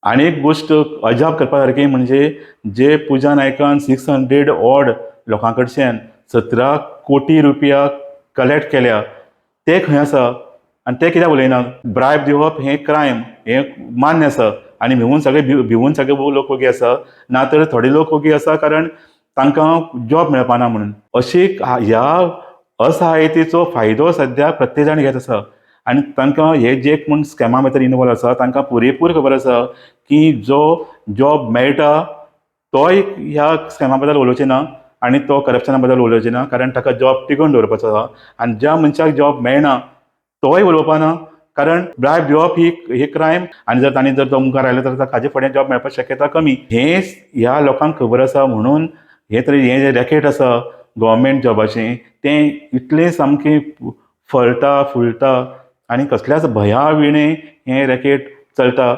आणि एक गोष्ट अजाप करपासारकी म्हणजे जे पुजा नायकान 600 ऑड लोकां कडच्यान 17 कोटी रुपया कलेक्ट केल्या ते खंय आसा आनी ते कित्याक उलयना. ब्रायब दिवप हें क्रायम, हें मान्य आसा आनी भिवून सगळे लोक ओगी आसा. ना तर थोडे लोक ओगी आसा कारण तांकां जॉब मेळपाना म्हणून. अशी ह्या असहायतेचो फायदो सद्याक प्रत्येक जाण घेत आसा आनी तांकां हे जे कोण स्कॅमा भितर इनवॉल्व आसा तांकां पुरेपूर खबर आसा की जो जॉब मेळटा तोय ह्या स्कॅमा बद्दल उलोवचे ना आनी तो करप्शना बद्दल उलोवचे ना कारण ताका जॉब टिकोवन दवरपाचो आसा. आनी ज्या मनशाक जॉब मेळना तोय उलोवपाना कारण ब्रायब दिवप ही क्रायम आनी जर तो मुखार आयलो तर ताचे फुडें जॉब मेळपाची शक्यता कमी. हें ह्या लोकांक खबर आसा म्हणून हें जें रॅकेट आसा गव्हर्मेंट जॉबाचें तें इतलें सामकें फळटा फुलटा आनी कसल्याच भंया विणे हें रॅकेट चलता.